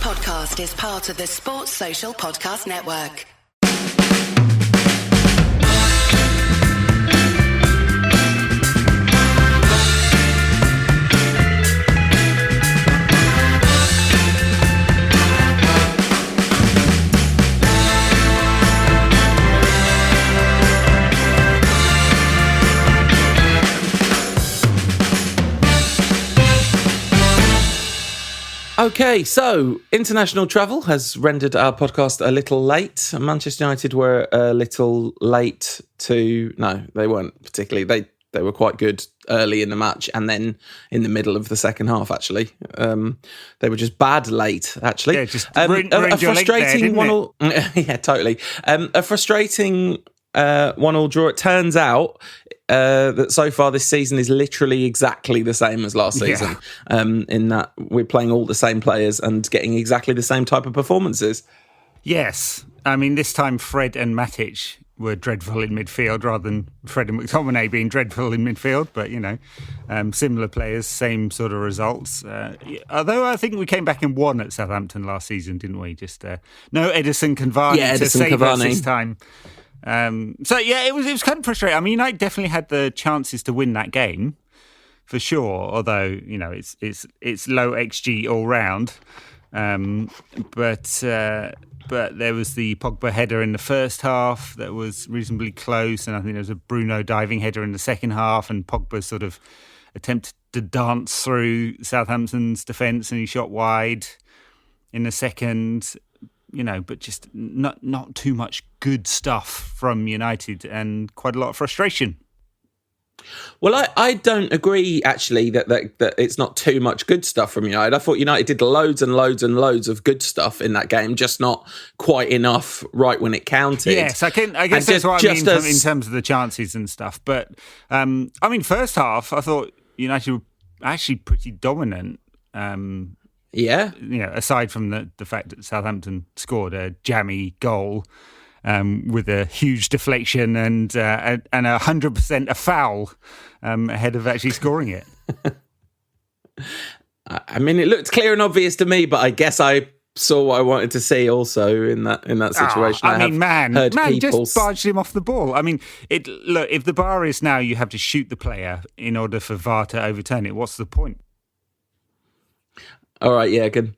podcast is part of the Sports Social Podcast Network. Okay, so international travel has rendered our podcast a little late. Manchester United were a little late to... No, they weren't particularly. They were quite good early in the match and then in the middle of the second half, actually. They were just bad late, actually. Yeah, just ruined your frustrating leg there, one-all... Yeah, totally. A frustrating 1-1 draw. It turns out that so far this season is literally exactly the same as last season, in that we're playing all the same players and getting exactly the same type of performances. Yes. I mean, this time Fred and Matic were dreadful in midfield rather than Fred and McTominay being dreadful in midfield, but, you know, similar players, same sort of results. Although I think we came back and won at Southampton last season, didn't we? Just no Edison Cavani to save us this time. So yeah, it was kind of frustrating. I mean, United definitely had the chances to win that game, for sure. Although, you know, it's low XG all round. But there was the Pogba header in the first half that was reasonably close, and I think there was a Bruno diving header in the second half, and Pogba sort of attempted to dance through Southampton's defence, and he shot wide in the second. You know, but just not too much good stuff from United and quite a lot of frustration. Well, I don't agree, actually, that it's not too much good stuff from United. I thought United did loads and loads and loads of good stuff in that game, just not quite enough right when it counted. Yes, I guess that's what I mean in terms of the chances and stuff. But, I mean, first half, I thought United were actually pretty dominant. Yeah. You know, aside from the fact that Southampton scored a jammy goal with a huge deflection and 100% a foul ahead of actually scoring it. I mean, it looked clear and obvious to me, but I guess I saw what I wanted to see also in that situation. I mean, man just barged him off the ball. I mean, look, if the bar is now you have to shoot the player in order for VAR to overturn it, what's the point? All right, yeah, good.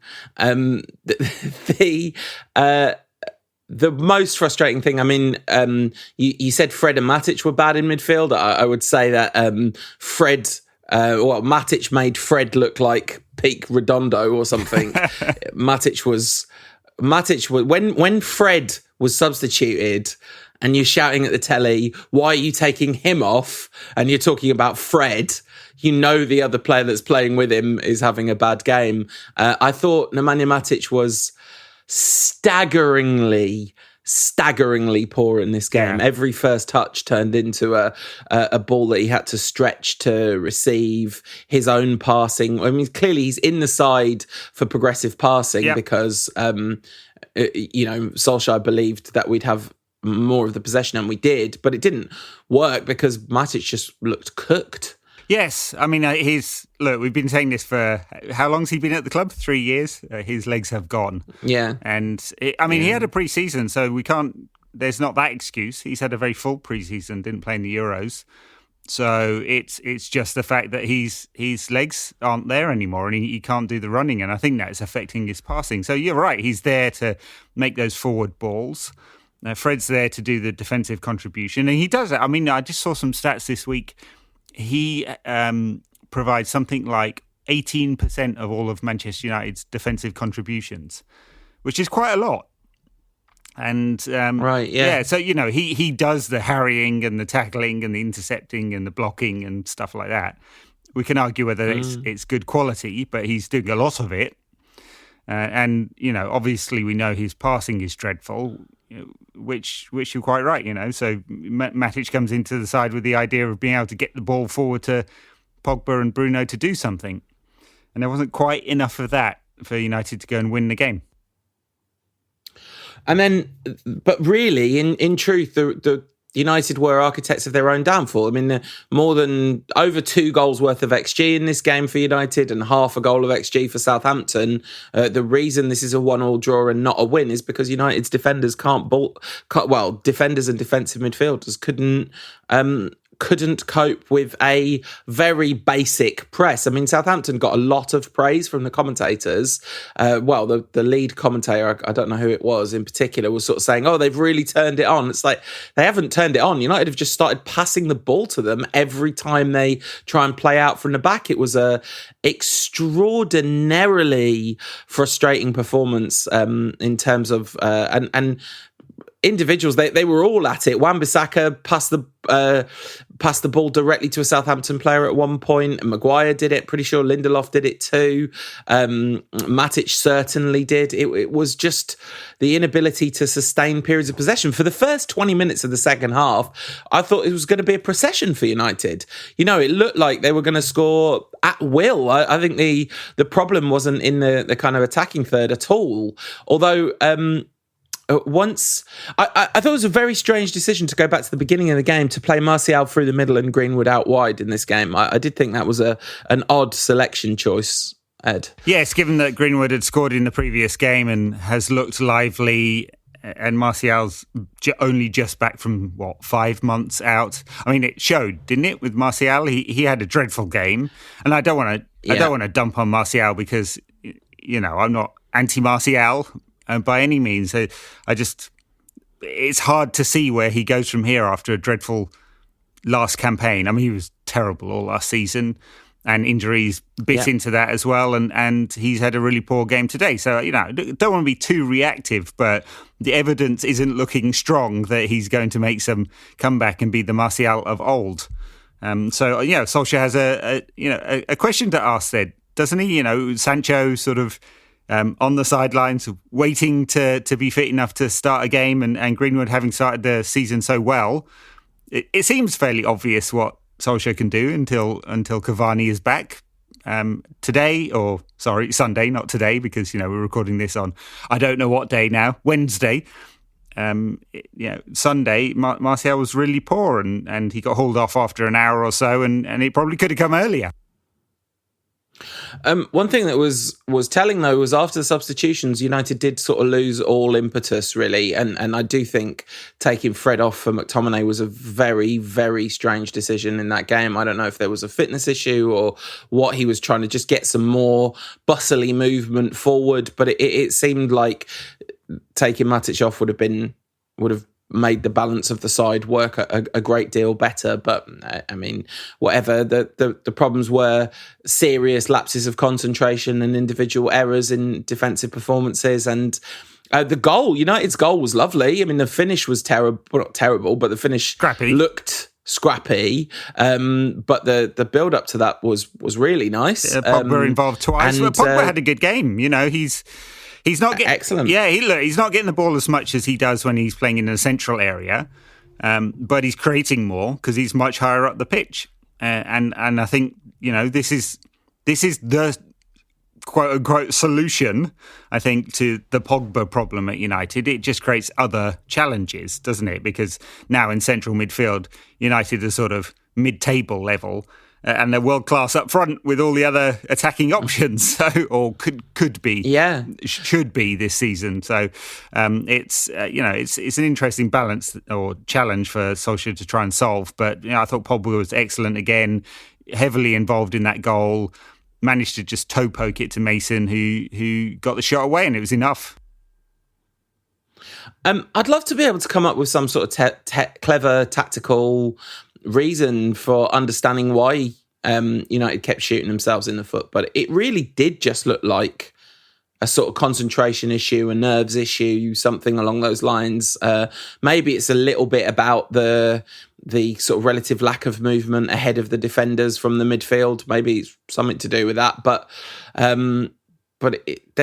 The most frustrating thing, I mean, you said Fred and Matic were bad in midfield. I would say that Matic made Fred look like peak Redondo or something. Matic was when Fred was substituted and you're shouting at the telly, why are you taking him off? And you're talking about Fred. You know the other player that's playing with him is having a bad game. I thought Nemanja Matic was staggeringly poor in this game. Yeah. Every first touch turned into a ball that he had to stretch to receive. His own passing. I mean, clearly he's in the side for progressive passing because, Solskjaer believed that we'd have more of the possession, and we did, but it didn't work because Matic just looked cooked. Yes, I mean, we've been saying this for, how long's he been at the club? 3 years? His legs have gone. Yeah. And, he had a pre-season, so there's not that excuse. He's had a very full pre-season, didn't play in the Euros. So it's just the fact that his legs aren't there anymore and he can't do the running, and I think that's affecting his passing. So you're right, he's there to make those forward balls. Fred's there to do the defensive contribution, and he does it. I mean, I just saw some stats this week. He provides something like 18% of all of Manchester United's defensive contributions, which is quite a lot. And so he does the harrying and the tackling and the intercepting and the blocking and stuff like that. We can argue whether it's good quality, but he's doing a lot of it. And obviously we know his passing is dreadful. Which you're quite right, So Matic comes into the side with the idea of being able to get the ball forward to Pogba and Bruno to do something. And there wasn't quite enough of that for United to go and win the game. And then, but really, in truth, the United were architects of their own downfall. I mean, more than over 2 goals worth of XG in this game for United and half a goal of XG for Southampton. The reason this is a 1-1 draw and not a win is because United's defenders defenders and defensive midfielders couldn't cope with a very basic press. I mean, Southampton got a lot of praise from the commentators. The lead commentator, I don't know who it was in particular, was sort of saying, oh, they've really turned it on. It's like, they haven't turned it on. United have just started passing the ball to them every time they try and play out from the back. It was a extraordinarily frustrating performance in terms of and individuals, they were all at it. Wan-Bissaka passed the ball directly to a Southampton player at one point. Maguire did it. Pretty sure Lindelof did it too. Matic certainly did. It was just the inability to sustain periods of possession. For the first 20 minutes of the second half, I thought it was going to be a procession for United. You know, it looked like they were going to score at will. I think the problem wasn't in the kind of attacking third at all. Although... I thought it was a very strange decision to go back to the beginning of the game to play Martial through the middle and Greenwood out wide in this game. I did think that was an odd selection choice, Ed. Yes, given that Greenwood had scored in the previous game and has looked lively, and Martial's only just back from 5 months out. I mean, it showed, didn't it? With Martial, he had a dreadful game, and I don't want to dump on Martial because I'm not anti-Martial. By any means, it's hard to see where he goes from here after a dreadful last campaign. I mean, he was terrible all last season, and injuries bit into that as well. And he's had a really poor game today. So, don't want to be too reactive, but the evidence isn't looking strong that he's going to make some comeback and be the Martial of old. Solskjaer has a question to ask there, doesn't he? Sancho sort of... on the sidelines, waiting to be fit enough to start a game, and Greenwood having started the season so well, it seems fairly obvious what Solskjaer can do until Cavani is back. Sunday, not today, because we're recording this on I don't know what day now, Wednesday. Sunday, Martial was really poor, and he got hauled off after an hour or so, and it probably could have come earlier. One thing that was telling, though, was after the substitutions, United did sort of lose all impetus, really. And I do think taking Fred off for McTominay was a very, very strange decision in that game. I don't know if there was a fitness issue or what. He was trying to just get some more bustly movement forward. But it seemed like taking Matic off would have made the balance of the side work a great deal better. But I mean, whatever, the problems were serious lapses of concentration and individual errors in defensive performances. And the goal, United's goal, was lovely. I mean, the finish was not terrible, but the finish looked scrappy. But the build up to that was really nice. Pogba involved twice. Pogba had a good game. He's not getting excellent. Yeah, he's not getting the ball as much as he does when he's playing in a central area, but he's creating more because he's much higher up the pitch. And I think this is the quote unquote solution, I think, to the Pogba problem at United. It just creates other challenges, doesn't it? Because now in central midfield, United are sort of mid-table level. And they're world class up front with all the other attacking options, or could be, should be this season. So it's an interesting balance or challenge for Solskjaer to try and solve. But I thought Pogba was excellent again, heavily involved in that goal. Managed to just toe poke it to Mason, who got the shot away, and it was enough. I'd love to be able to come up with some sort of clever tactical reason for understanding why United kept shooting themselves in the foot, but it really did just look like a sort of concentration issue, a nerves issue, something along those lines. Maybe it's a little bit about the sort of relative lack of movement ahead of the defenders from the midfield. Maybe it's something to do with that, but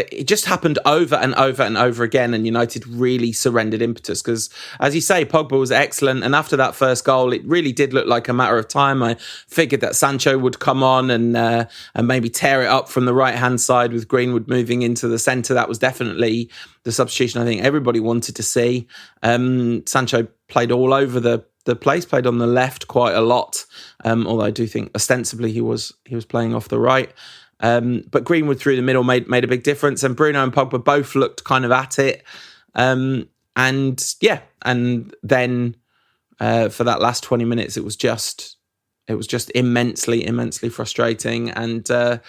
it just happened over and over and over again, and United really surrendered impetus because, as you say, Pogba was excellent, and after that first goal, it really did look like a matter of time. I figured that Sancho would come on and maybe tear it up from the right-hand side with Greenwood moving into the centre. That was definitely the substitution I think everybody wanted to see. Sancho played all over the the place, played on the left quite a lot. Although I do think ostensibly he was playing off the right. But Greenwood through the middle made a big difference, and Bruno and Pogba both looked kind of at it. And then for that last 20 minutes, it was just immensely frustrating, and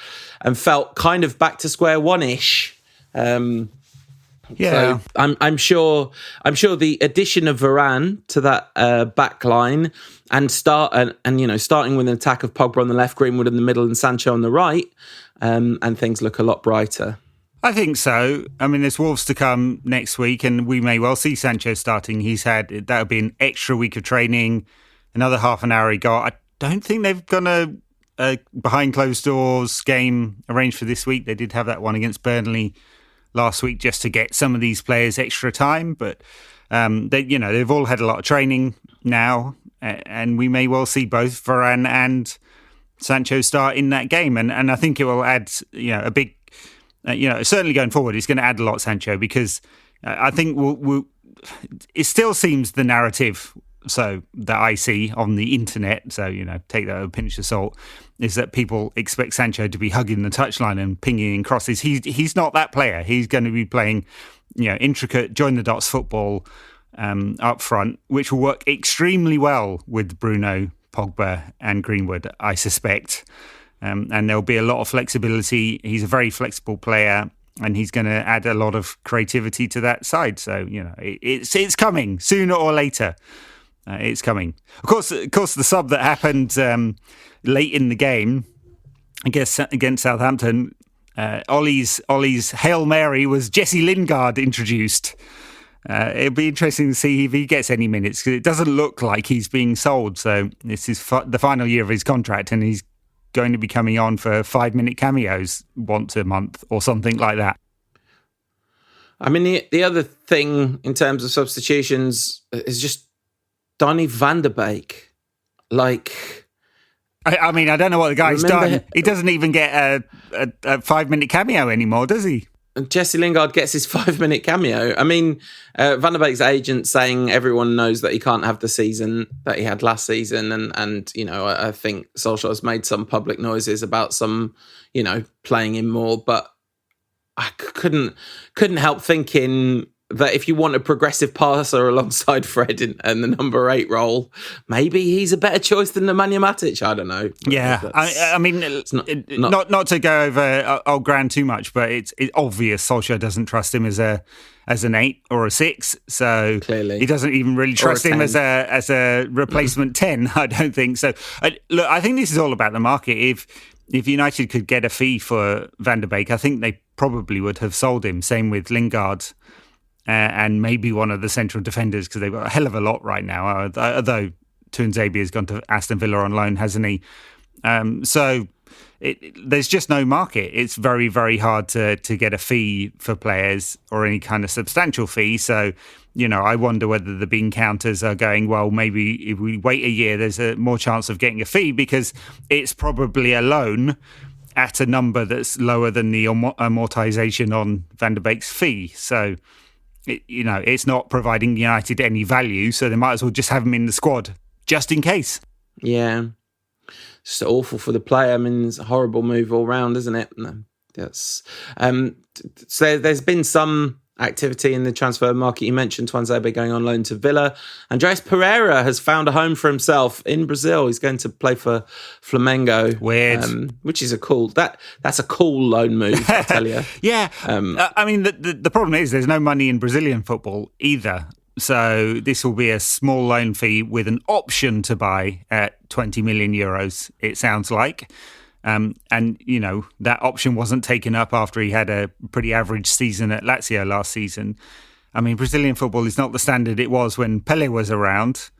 felt kind of back to square one-ish. So I'm sure the addition of Varane to that back line and starting with an attack of Pogba on the left, Greenwood in the middle, and Sancho on the right, and things look a lot brighter. I think so. I mean, there's Wolves to come next week, and we may well see Sancho starting. That'll be an extra week of training, another half an hour he got. I don't think they've got a behind closed doors game arranged for this week. They did have that one against Burnley last week just to get some of these players extra time, but they've all had a lot of training now, and we may well see both Varane and Sancho start in that game, and I think it will add a big. Certainly going forward, it's going to add a lot, Sancho, because I think it still seems the narrative, so that I see on the internet, so, take that with a pinch of salt, is that people expect Sancho to be hugging the touchline and pinging in crosses. He's not that player. He's going to be playing, intricate, join-the-dots football up front, which will work extremely well with Bruno, Pogba and Greenwood, I suspect. And there'll be a lot of flexibility. He's a very flexible player, and he's going to add a lot of creativity to that side. So, it's coming sooner or later. It's coming. Of course, the sub that happened late in the game against Southampton, Ole's Hail Mary was Jesse Lingard introduced. It'll be interesting to see if he gets any minutes, because it doesn't look like he's being sold. So this is the final year of his contract, and he's going to be coming on for 5-minute cameos once a month or something like that. I mean, the other thing in terms of substitutions is just Donny van der Beek. I mean, I don't know what the guy's done. He doesn't even get a 5-minute cameo anymore, does he? Jesse Lingard gets his 5-minute cameo. I mean, Van der Beek's agent saying everyone knows that he can't have the season that he had last season, and I think Solskjaer has made some public noises about some, playing him more, but I couldn't help thinking that if you want a progressive passer alongside Fred and the number 8 role, maybe he's a better choice than Nemanja Matic. I don't know. Yeah, I mean, not to go over old Gran too much, but it's obvious Solskjaer doesn't trust him as an 8 or a 6. So clearly, he doesn't even really trust him as a replacement 10. I don't think so. Look, I think this is all about the market. If United could get a fee for Van der Beek, I think they probably would have sold him. Same with Lingard. And maybe one of the central defenders, because they've got a hell of a lot right now, although Tuanzebe has gone to Aston Villa on loan, hasn't he? So there's just no market. It's very, very hard to get a fee for players, or any kind of substantial fee. So, I wonder whether the bean counters are going, well, maybe if we wait a year, there's a more chance of getting a fee, because it's probably a loan at a number that's lower than the amortization on Van der Beek's fee. So, it's not providing United any value, so they might as well just have him in the squad, just in case. Yeah. It's just awful for the player. I mean, it's a horrible move all round, isn't it? Yes. So there's been some activity in the transfer market. You mentioned Tuanzebe going on loan to Villa. Andreas Pereira has found a home for himself in Brazil. He's going to play for Flamengo. Weird. Which is that's a cool loan move, I tell you. Yeah. I mean, the problem is there's no money in Brazilian football either. So this will be a small loan fee with an option to buy at 20 million euros, it sounds like. And, that option wasn't taken up after he had a pretty average season at Lazio last season. I mean, Brazilian football is not the standard it was when Pelé was around.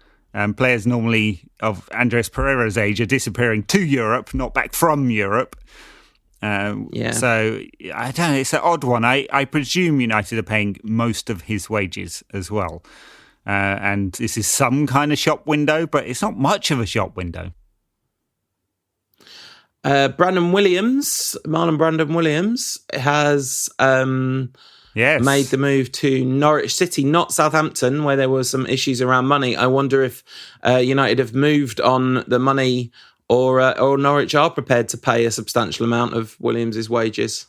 Players normally of Andres Pereira's age are disappearing to Europe, not back from Europe. So, I don't know, it's an odd one. I presume United are paying most of his wages as well. And this is some kind of shop window, but it's not much of a shop window. Marlon Brandon Williams has made the move to Norwich City, not Southampton, where there were some issues around money. I wonder if United have moved on the money, or Norwich are prepared to pay a substantial amount of Williams' wages.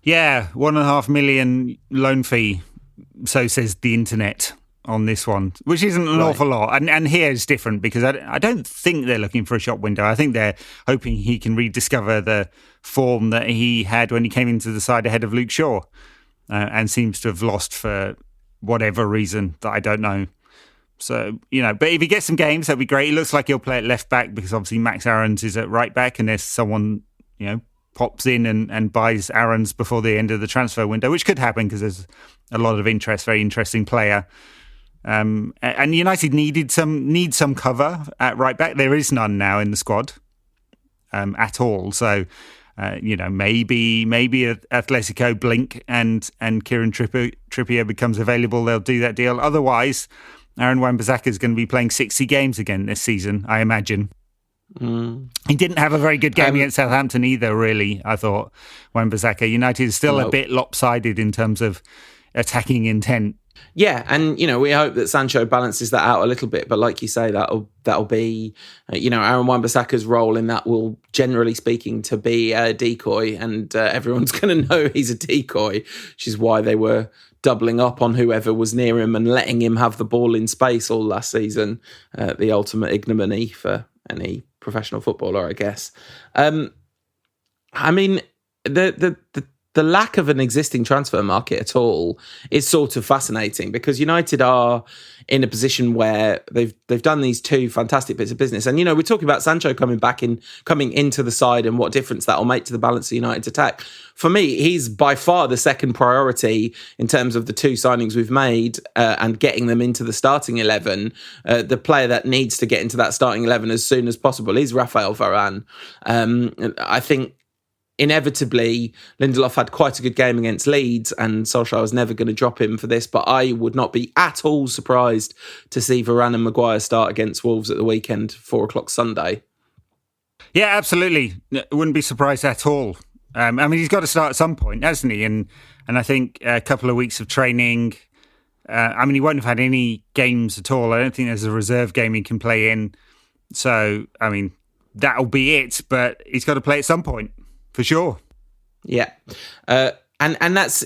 Yeah, $1.5 million loan fee, so says the internet on this one, which isn't an awful lot. And here it's different because I don't think they're looking for a shop window. I think they're hoping he can rediscover the form that he had when he came into the side ahead of Luke Shaw, and seems to have lost for whatever reason that I don't know. So, but if he gets some games, that'd be great. It looks like he'll play at left back because obviously Max Aarons is at right back, and there's someone, pops in and buys Aarons before the end of the transfer window, which could happen because there's a lot of interest, very interesting player. And United need some cover at right back. There is none now in the squad at all. So, maybe Atletico blink and Kieran Trippier becomes available. They'll do that deal. Otherwise, Aaron Wan-Bissaka is going to be playing 60 games again this season, I imagine. He didn't have a very good game against Southampton either, really, I thought, Wan-Bissaka. United is still a bit lopsided in terms of attacking intent. Yeah, and we hope that Sancho balances that out a little bit. But like you say, that'll be Aaron Wan-Bissaka's role in that will, generally speaking, to be a decoy, and everyone's going to know he's a decoy, which is why they were doubling up on whoever was near him and letting him have the ball in space all last season. The ultimate ignominy for any professional footballer, I guess. I mean, the lack of an existing transfer market at all is sort of fascinating, because United are in a position where they've done these two fantastic bits of business. And, we're talking about Sancho coming into the side and what difference that'll make to the balance of United's attack. For me, he's by far the second priority in terms of the two signings we've made and getting them into the starting 11. The player that needs to get into that starting 11 as soon as possible is Rafael Varane. I think inevitably, Lindelof had quite a good game against Leeds, and Solskjaer was never going to drop him for this, but I would not be at all surprised to see Varane and Maguire start against Wolves at the weekend, 4:00 Sunday. Yeah, absolutely. Wouldn't be surprised at all. He's got to start at some point, hasn't he? And I think a couple of weeks of training, he won't have had any games at all. I don't think there's a reserve game he can play in. So, that'll be it, but he's got to play at some point. For sure. Yeah. And that's,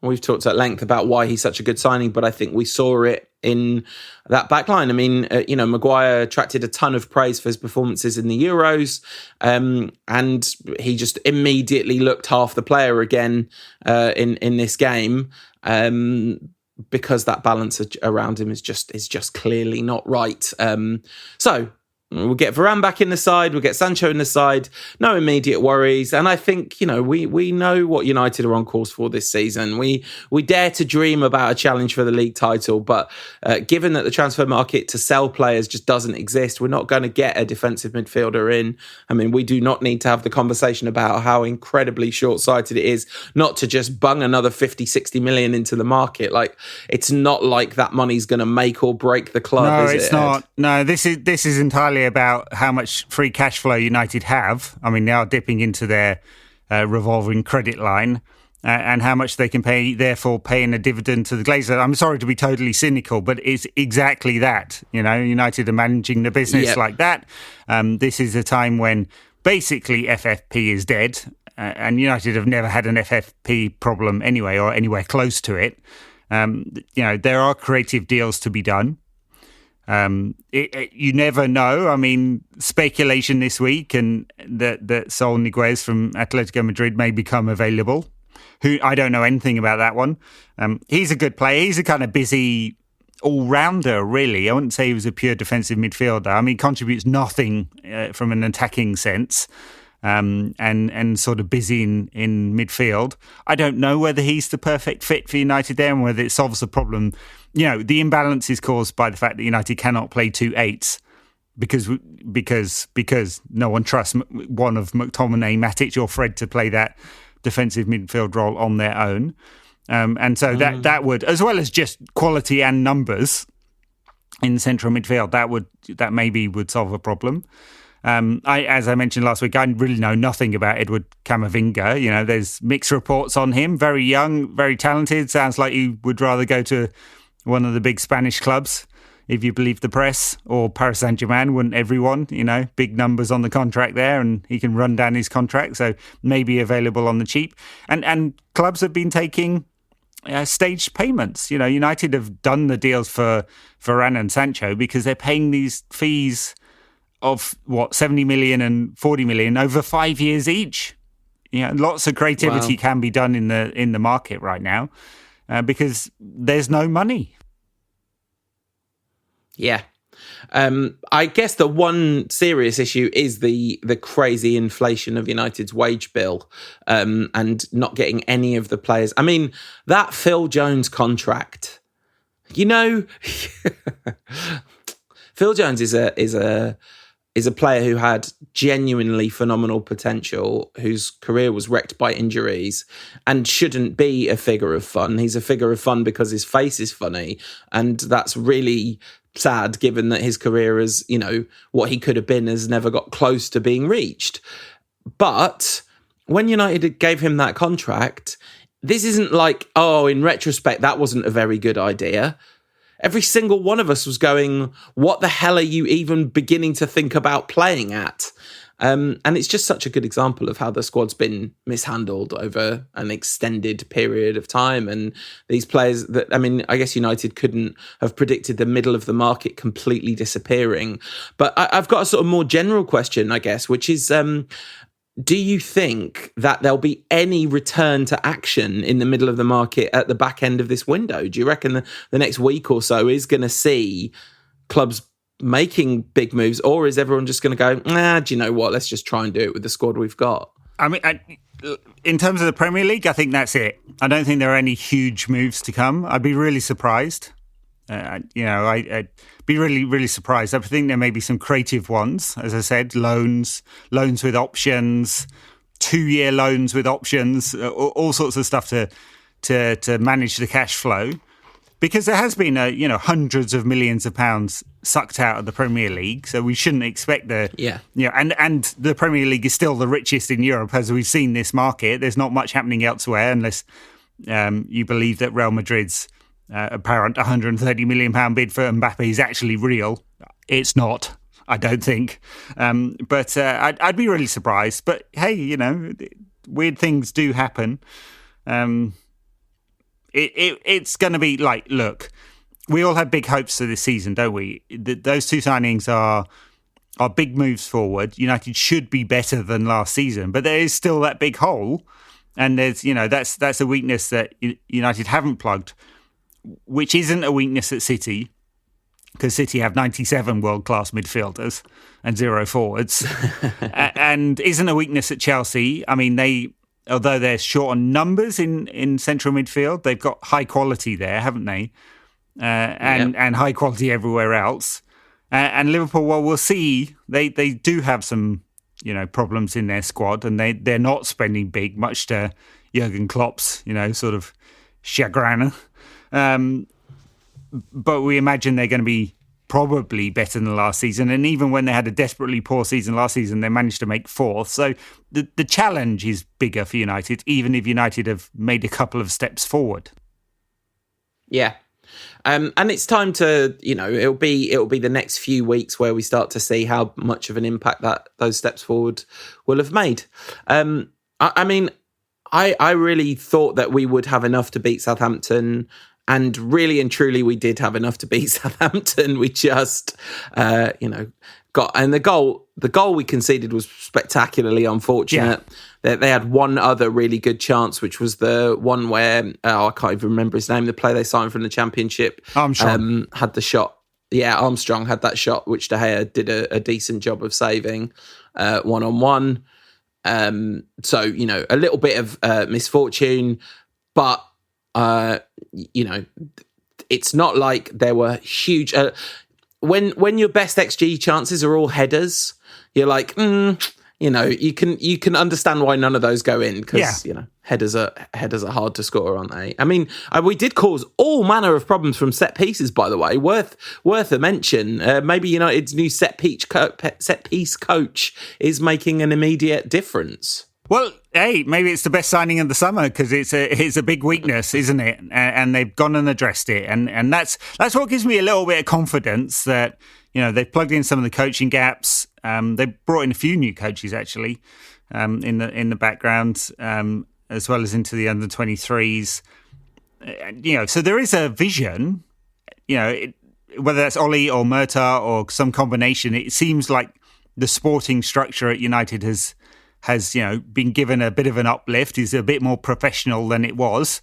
we've talked at length about why he's such a good signing, but I think we saw it in that back line. Maguire attracted a ton of praise for his performances in the Euros, and he just immediately looked half the player again in this game, because that balance around him is just clearly not right. So we'll get Varane back in the side. We'll get Sancho in the side. No immediate worries. And I think, we know what United are on course for this season. We dare to dream about a challenge for the league title. But given that the transfer market to sell players just doesn't exist, we're not going to get a defensive midfielder in. We do not need to have the conversation about how incredibly short-sighted it is not to just bung another 50, 60 million into the market. It's not like that money's going to make or break the club, no, is it? No, it's not. No, this is entirely about how much free cash flow United have. They are dipping into their revolving credit line, and how much they can therefore paying a dividend to the Glazers. I'm sorry to be totally cynical, but it's exactly that. United are managing the business like that. This is a time when basically FFP is dead, and United have never had an FFP problem anyway, or anywhere close to it. There are creative deals to be done. You never know. Speculation this week, and that Saul Niguez from Atletico Madrid may become available. Who I don't know anything about that one. He's a good player. He's a kind of busy all-rounder, really. I wouldn't say he was a pure defensive midfielder. He contributes nothing from an attacking sense, and sort of busy in midfield. I don't know whether he's the perfect fit for United there, and whether it solves the problem. The imbalance is caused by the fact that United cannot play 2 8s because no one trusts one of McTominay, Matic or Fred to play that defensive midfield role on their own. And so that would, as well as just quality and numbers in central midfield, that maybe would solve a problem. As I mentioned last week, I really know nothing about Edward Camavinga. There's mixed reports on him. Very young, very talented. Sounds like he would rather go to one of the big Spanish clubs, if you believe the press, or Paris Saint-Germain, wouldn't everyone? Big numbers on the contract there, and he can run down his contract, so maybe available on the cheap. And clubs have been taking staged payments. United have done the deals for Varane and Sancho because they're paying these fees of 70 million and 40 million over 5 years each. Lots of creativity can be done in the market right now because there's no money. Yeah. I guess the one serious issue is the crazy inflation of United's wage bill and not getting any of the players. I mean, that Phil Jones contract, Phil Jones is a player who had genuinely phenomenal potential, whose career was wrecked by injuries and shouldn't be a figure of fun. He's a figure of fun because his face is funny, and that's really sad given that his career as, what he could have been has never got close to being reached. But when United gave him that contract, this isn't like, in retrospect, that wasn't a very good idea. Every single one of us was going, what the hell are you even beginning to think about playing at? And it's just such a good example of how the squad's been mishandled over an extended period of time. And these players I guess United couldn't have predicted the middle of the market completely disappearing. But I've got a sort of more general question, I guess, which is, do you think that there'll be any return to action in the middle of the market at the back end of this window? Do you reckon the next week or so is going to see clubs making big moves, or is everyone just going to go, do you know what, let's just try and do it with the squad we've got? I mean, in terms of the Premier League, I think that's it. I don't think there are any huge moves to come. I'd be really surprised. I'd be really, really surprised. I think there may be some creative ones, as I said, loans with options, 2-year loans with options, all sorts of stuff to manage the cash flow. Because there has been, hundreds of millions of pounds sucked out of the Premier League, so we shouldn't expect and the Premier League is still the richest in Europe, as we've seen this market. There's not much happening elsewhere unless you believe that Real Madrid's apparent £130 million bid for Mbappe is actually real. It's not, I don't think. But I'd be really surprised. But hey, weird things do happen. It's going to be like, look, we all have big hopes for this season, don't we? Those two signings are big moves forward. United should be better than last season, but there is still that big hole, and there's that's a weakness that United haven't plugged, which isn't a weakness at City, because City have 97 world-class midfielders and 0 forwards, and isn't a weakness at Chelsea. I mean, although they're short on numbers in central midfield, they've got high quality there, haven't they? And high quality everywhere else. And Liverpool, well, we'll see. They do have some, problems in their squad, and they're not spending big, much to Jurgen Klopp's, sort of chagrin. But we imagine they're going to be probably better than last season. And even when they had a desperately poor season last season, they managed to make fourth. So the challenge is bigger for United, even if United have made a couple of steps forward. Yeah. And it's time to, it'll be the next few weeks where we start to see how much of an impact that those steps forward will have made. I really thought that we would have enough to beat Southampton. And really and truly, we did have enough to beat Southampton. We just, got, and the goal we conceded was spectacularly unfortunate. Yeah. They had one other really good chance, which was the one where, I can't even remember his name, the player they signed from the Championship. Armstrong. Had the shot. Yeah, Armstrong had that shot, which De Gea did a decent job of saving one-on-one. So, a little bit of misfortune, but it's not like there were huge. When your best XG chances are all headers, you're like, you can understand why none of those go in because headers are hard to score, aren't they? I mean, we did cause all manner of problems from set pieces, by the way. Worth a mention. Maybe United's new set piece coach is making an immediate difference. Well, hey, maybe it's the best signing of the summer because it's a big weakness, isn't it? And they've gone and addressed it, and that's what gives me a little bit of confidence that they've plugged in some of the coaching gaps. They brought in a few new coaches actually in the background, as well as into the under-23s. So there is a vision. Whether that's Ole or Murta or some combination, it seems like the sporting structure at United has been given a bit of an uplift. Is a bit more professional than it was.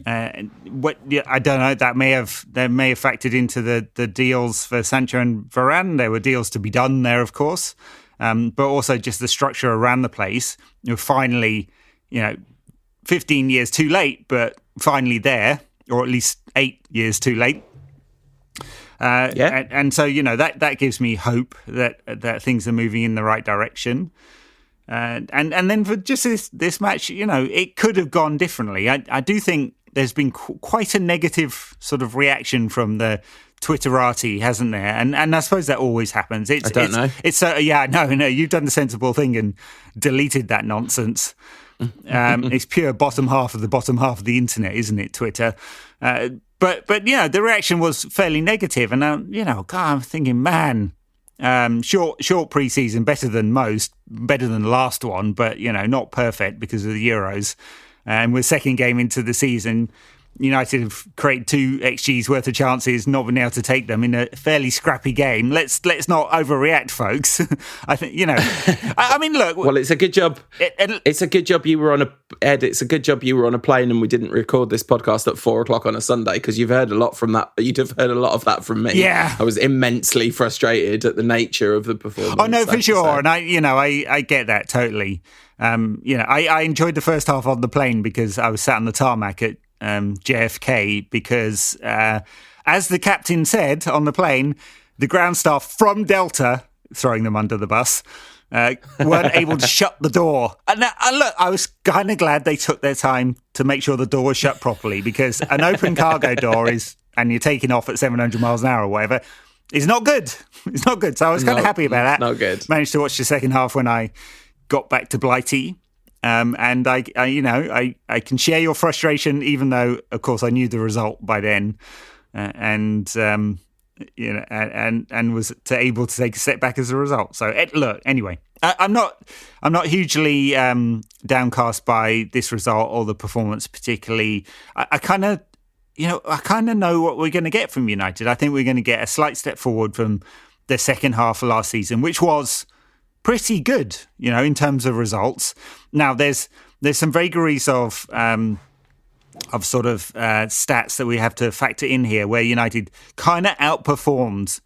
I don't know. That may have factored into the deals for Sancho and Varane. There were deals to be done there, of course, but also just the structure around the place. Finally, 15 years too late, but finally there, or at least 8 years too late. And so that gives me hope that things are moving in the right direction. And then for just this match, it could have gone differently. I do think there's been quite a negative sort of reaction from the Twitterati, hasn't there? And I suppose that always happens. I don't know. No, you've done the sensible thing and deleted that nonsense. It's pure bottom half of the internet, isn't it, Twitter? But the reaction was fairly negative. And, I'm thinking, man, short pre-season, better than most, better than the last one, but, not perfect because of the Euros. And we're second game into the season. United have created 2 XGs worth of chances, not been able to take them in a fairly scrappy game. Let's not overreact, folks. I think I mean, look. Well, it's a good job. It's a good job you were on a plane and we didn't record this podcast at 4:00 on a Sunday because you've heard a lot from that. You'd have heard a lot of that from me. Yeah, I was immensely frustrated at the nature of the performance. Oh no, for sure, and I get that totally. I enjoyed the first half on the plane because I was sat on the tarmac at JFK because, as the captain said on the plane, the ground staff from Delta, throwing them under the bus, weren't able to shut the door. And look, I was kind of glad they took their time to make sure the door was shut properly because an open cargo door and you're taking off at 700 miles an hour or whatever, is not good. It's not good. So I was kind of happy about that. Not good. Managed to watch the second half when I got back to Blighty. And I can share your frustration, even though, of course, I knew the result by then, and was able to take a step back as a result. So look, anyway, I'm not hugely downcast by this result or the performance particularly. I kind of know what we're going to get from United. I think we're going to get a slight step forward from the second half of last season, which was pretty good, in terms of results. Now, there's some vagaries of sort of stats that we have to factor in here, where United kind of outperformed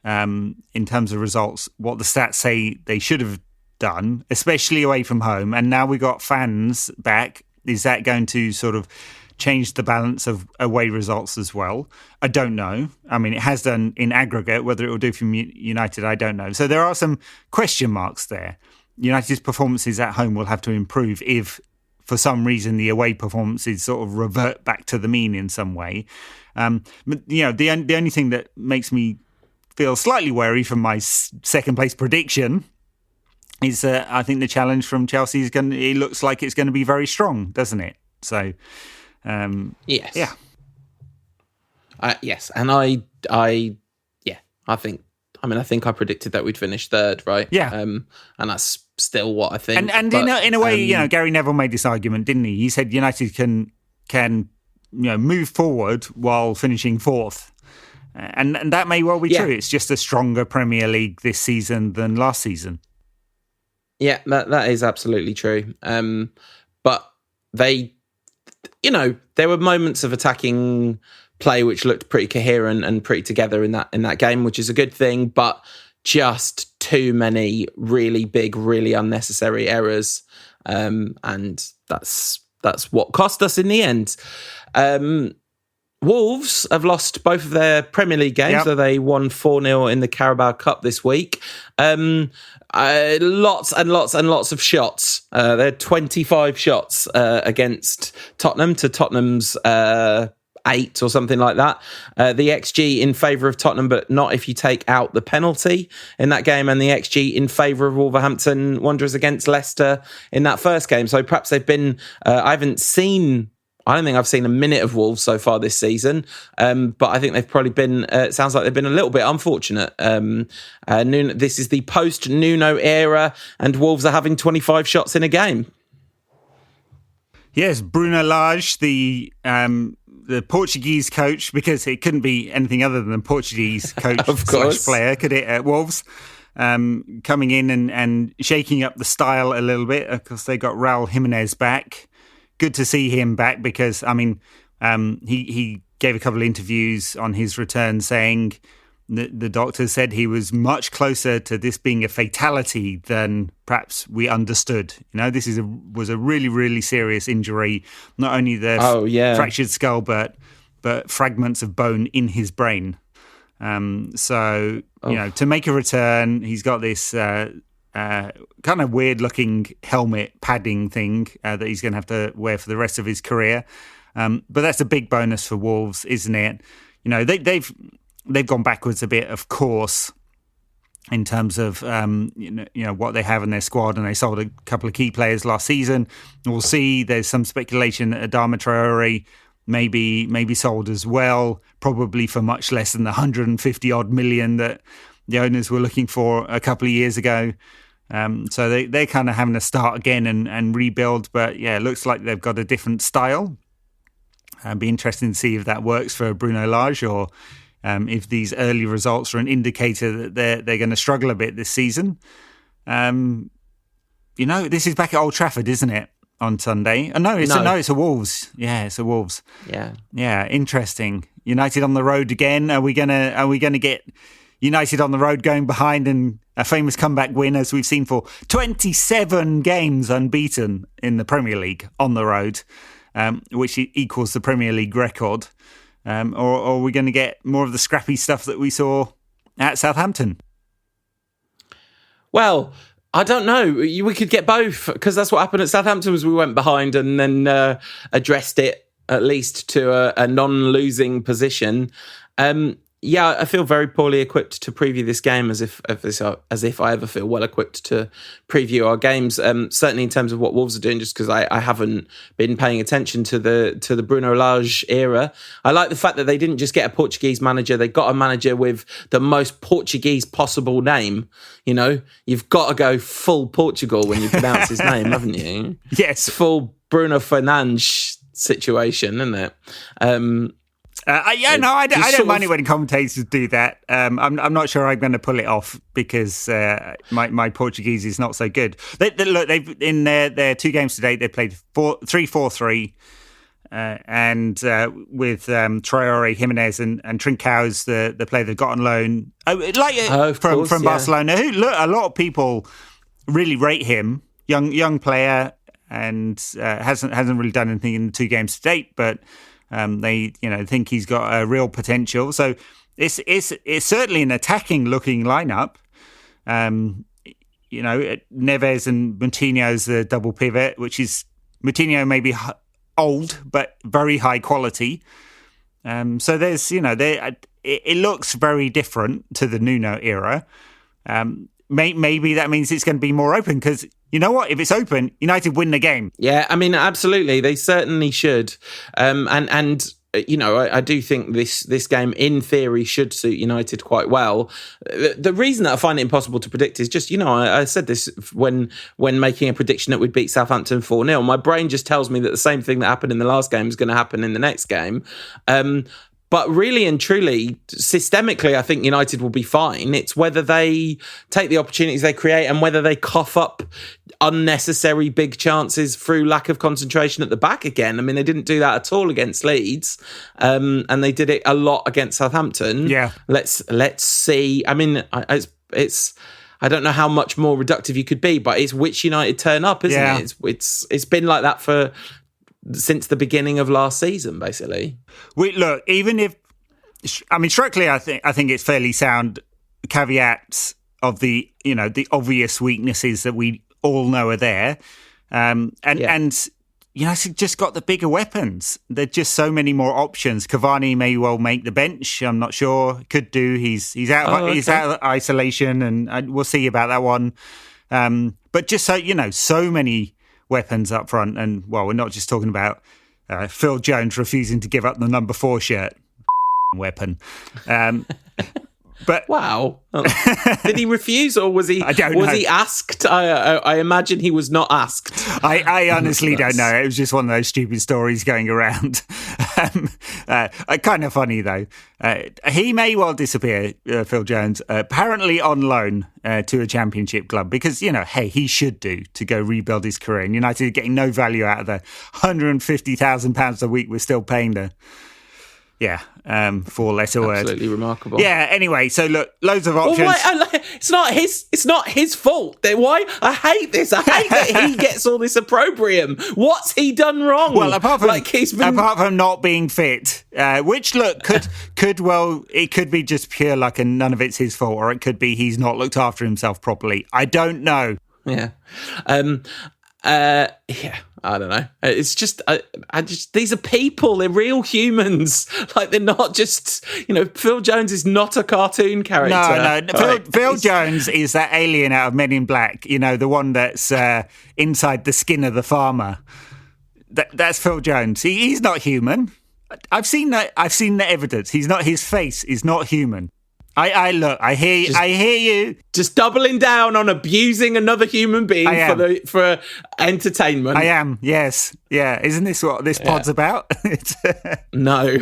in terms of results what the stats say they should have done, especially away from home. And now we got fans back. Is that going to sort of change the balance of away results as well? I don't know. I mean, it has done in aggregate. Whether it will do for United, I don't know. So there are some question marks there. United's performances at home will have to improve if, for some reason, the away performances sort of revert back to the mean in some way. But, the only thing that makes me feel slightly wary from my second place prediction is I think the challenge from Chelsea it looks like it's going to be very strong, doesn't it? So. Yes. Yeah. Yes, and I think I predicted that we'd finish third, right? Yeah. And that's still what I think. And in a way, Gary Neville made this argument, didn't he? He said United can move forward while finishing fourth, and that may well be true. It's just a stronger Premier League this season than last season. Yeah, that is absolutely true. But they. There were moments of attacking play which looked pretty coherent and pretty together in that game, which is a good thing, but just too many really big, really unnecessary errors. And that's what cost us in the end. Wolves have lost both of their Premier League games, so they won 4-0 in the Carabao Cup this week. Lots and lots and lots of shots. They had 25 shots against Tottenham to Tottenham's 8 or something like that. The XG in favour of Tottenham, but not if you take out the penalty in that game, and the XG in favour of Wolverhampton Wanderers against Leicester in that first game. So perhaps they've been... I don't think I've seen a minute of Wolves so far this season, but I think they've probably been, it sounds like they've been a little bit unfortunate. This is the post-Nuno era, and Wolves are having 25 shots in a game. Yes, Bruno Lage, the Portuguese coach, because it couldn't be anything other than Portuguese coach / player, could it, at Wolves? Coming in and shaking up the style a little bit. Of course, they got Raul Jimenez back. Good to see him back because, he gave a couple of interviews on his return saying that the doctor said he was much closer to this being a fatality than perhaps we understood. This was a really, really serious injury. Not only the fractured skull, but fragments of bone in his brain. To make a return, he's got this... kind of weird-looking helmet padding thing that he's going to have to wear for the rest of his career. But that's a big bonus for Wolves, isn't it? They've gone backwards a bit, of course, in terms of what they have in their squad, and they sold a couple of key players last season. We'll see. There's some speculation that Adama Traore maybe sold as well, probably for much less than the 150-odd million that the owners were looking for a couple of years ago. So they're kind of having to start again and rebuild. But yeah, it looks like they've got a different style. It'd be interesting to see if that works for Bruno Lage, or if these early results are an indicator that they're going to struggle a bit this season. This is back at Old Trafford, isn't it? On Sunday. It's a Wolves. Yeah, it's a Wolves. Yeah, interesting. United on the road again. Are we gonna get United on the road going behind and a famous comeback win, as we've seen for 27 games unbeaten in the Premier League on the road, which equals the Premier League record? Or are we going to get more of the scrappy stuff that we saw at Southampton? Well, I don't know. We could get both, because that's what happened at Southampton was we went behind and then addressed it at least to a non-losing position. I feel very poorly equipped to preview this game, as if I ever feel well equipped to preview our games. Certainly in terms of what Wolves are doing, just because I haven't been paying attention to the Bruno Lage era. I like the fact that they didn't just get a Portuguese manager; they got a manager with the most Portuguese possible name. You've got to go full Portugal when you pronounce his name, haven't you? Yes, full Bruno Fernandes situation, isn't it? I don't mind it when commentators do that. I'm not sure I'm going to pull it off because my Portuguese is not so good. They've in their 2 games today, they played 3-4-3, and with Traore, Jimenez, and Trincão's the player they've got on loan, from Barcelona. Who a lot of people really rate him, young player, and hasn't really done anything in the 2 games to date, but. They think he's got a real potential. So it's certainly an attacking looking lineup. Neves and Moutinho's the double pivot, which is Moutinho maybe old but very high quality. So there's it looks very different to the Nuno era. Maybe that means it's going to be more open, because you know what? If it's open, United win the game. Yeah, absolutely. They certainly should. I do think this game, in theory, should suit United quite well. The reason that I find it impossible to predict is just, I said this when making a prediction that we'd beat Southampton 4-0. My brain just tells me that the same thing that happened in the last game is going to happen in the next game. But really and truly, systemically, I think United will be fine. It's whether they take the opportunities they create and whether they cough up unnecessary big chances through lack of concentration at the back again. They didn't do that at all against Leeds, and they did it a lot against Southampton. Yeah, let's see. It's I don't know how much more reductive you could be, but it's which United turn up, isn't it? It's been like that for since the beginning of last season, basically. Look, even if, structurally, I think it's fairly sound. Caveats of the obvious weaknesses that we all know are there, and United just got the bigger weapons. There's just so many more options. Cavani may well make the bench. I'm not sure. Could do. He's out. He's out of isolation, and we'll see about that one. But just so many weapons up front, and we're not just talking about Phil Jones refusing to give up the number 4 shirt. Weapon. But wow, did he refuse, or was he? I don't know. Was he asked? I imagine he was not asked. I honestly don't know. It was just one of those stupid stories going around. Kind of funny though. He may well disappear, Phil Jones. Apparently on loan to a Championship club because he should do to go rebuild his career. And United are getting no value out of the £150,000 a week we're still paying the. Yeah, 4 letter word. Absolutely remarkable. Yeah. Anyway, so look, loads of options. Well, it's not his fault. Why? I hate this. I hate that he gets all this opprobrium. What's he done wrong? Well, apart from not being fit, which it could be just pure luck and none of it's his fault, or it could be he's not looked after himself properly. I don't know. Yeah. I don't know. It's just, these are people. They're real humans. Like, they're not just, Phil Jones is not a cartoon character. No. Phil Jones is that alien out of Men in Black, the one that's inside the skin of the farmer. That's Phil Jones. He's not human. I've seen that. I've seen the evidence. His face is not human. I hear you. Just doubling down on abusing another human being for entertainment. I am, yes. Yeah. Isn't this what this pod's about? No.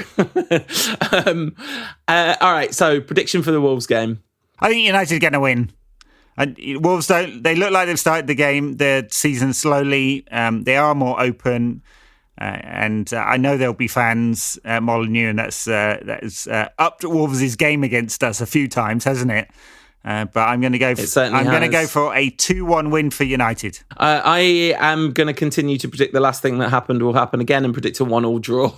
All right, so prediction for the Wolves game. I think United are going to win. Wolves they look like they've started the season slowly. They are more open. And I know there'll be fans, Molineux, and that's upped Wolves' game against us a few times, hasn't it? But I'm going to go. Going to go for a 2-1 win for United. I am going to continue to predict the last thing that happened will happen again, and predict a 1-1 draw.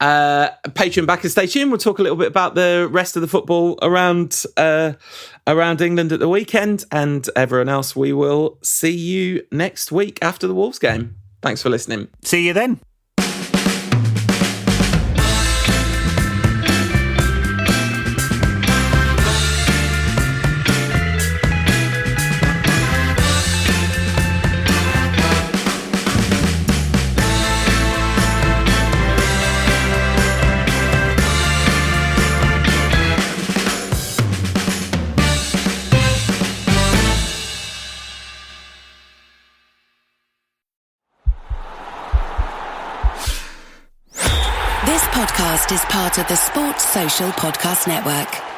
Patreon back and stay tuned. We'll talk a little bit about the rest of the football around England at the weekend, and everyone else. We will see you next week after the Wolves game. Thanks for listening. See you then. This podcast is part of the Sports Social Podcast Network.